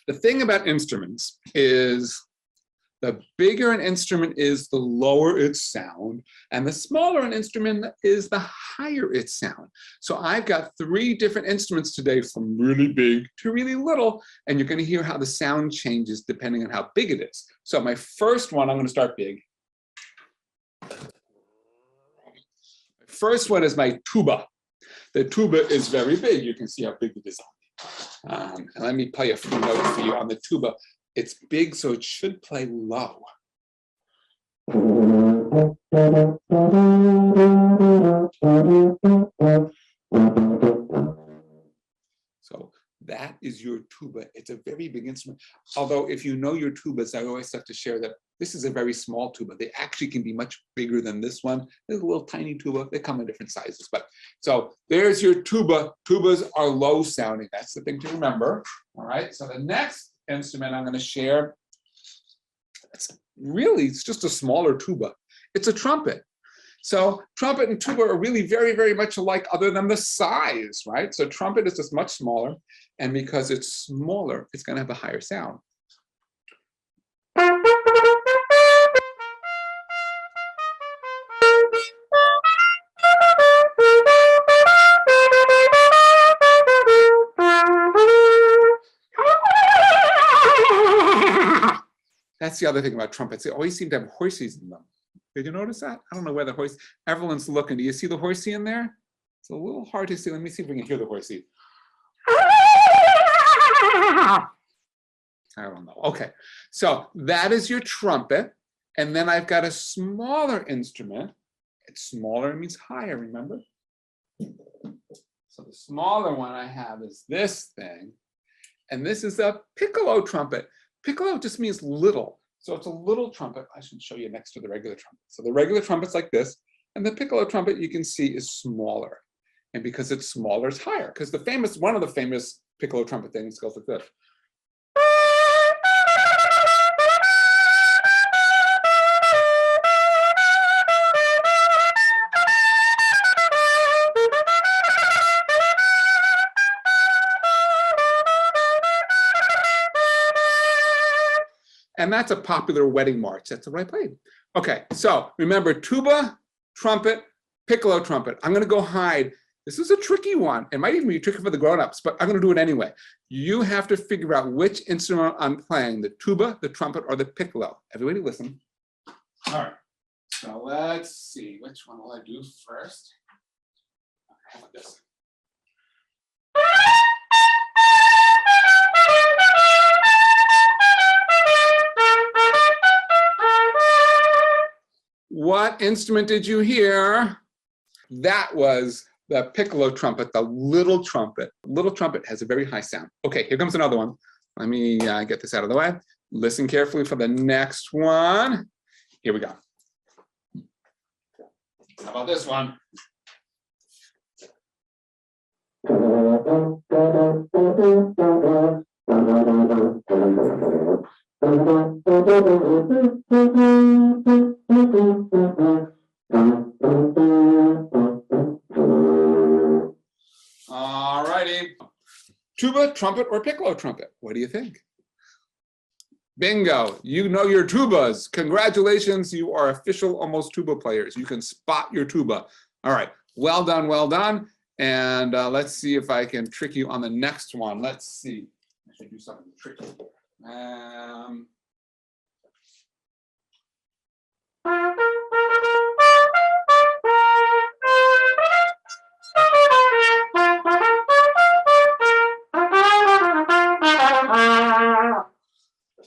The thing about instruments is the bigger an instrument is, the lower its sound, and the smaller an instrument is, the higher its sound. So I've got 3 different instruments today, from really big to really little, and you're going to hear how the sound changes depending on how big it is. So my first one, I'm going to start big. First one is my tuba. The tuba is very big. You can see how big it is on me. And let me play a few notes for you on the tuba. It's big, so it should play low. So that is your tuba. It's a very big instrument. Although if you know your tubas, I always have to share that this is a very small tuba. They actually can be much bigger than this one. There's a little tiny tuba. They come in different sizes. But so there's your tuba. Tubas are low sounding. That's the thing to remember. All right. So the next instrument I'm going to share, it's just a smaller tuba. It's a trumpet. So trumpet and tuba are really very, very much alike, other than the size, right? So trumpet is just much smaller, and because it's smaller, it's going to have a higher sound. That's the other thing about trumpets. They always seem to have horses in them. Did you notice that? I don't know where the horse, everyone's looking. Do you see the horsey in there? It's a little hard to see. Let me see if we can hear the horsey. I don't know. Okay, so that is your trumpet. And then I've got a smaller instrument. It's smaller, it means higher, remember? So the smaller one I have is this thing. And this is a piccolo trumpet. Piccolo just means little. So it's a little trumpet. I should show you next to the regular trumpet. So the regular trumpet's like this, and the piccolo trumpet you can see is smaller. And because it's smaller, it's higher. Because one of the famous piccolo trumpet things goes like this. And that's a popular wedding march. That's what I played. Okay, so remember, tuba, trumpet, piccolo trumpet. I'm going to go hide. This is a tricky one. It might even be tricky for the grown-ups, but I'm going to do it anyway. You have to figure out which instrument I'm playing, the tuba, the trumpet, or the piccolo. Everybody listen. All right, so let's see. Which one will I do first? How about this? What instrument did you hear? That was the piccolo trumpet, the little trumpet. Little trumpet has a very high sound. Okay, here comes another one. Let me get this out of the way. Listen carefully for the next one. Here we go. How about this one? All righty. Tuba, trumpet, or piccolo trumpet? What do you think? Bingo, you know your tubas. Congratulations, you are official almost tuba players. You can spot your tuba. All right, well done, well done. And let's see if I can trick you on the next one. Let's see. I should do something tricky.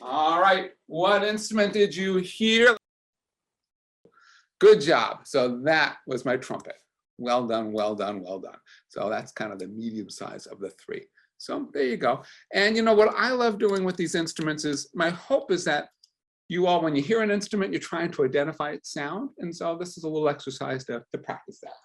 All right, what instrument did you hear? Good job. So that was my trumpet. Well done, well done, well done. So that's kind of the medium size of the 3. So there you go. And you know what I love doing with these instruments is, my hope is that you all, when you hear an instrument, you're trying to identify its sound. And so this is a little exercise to practice that.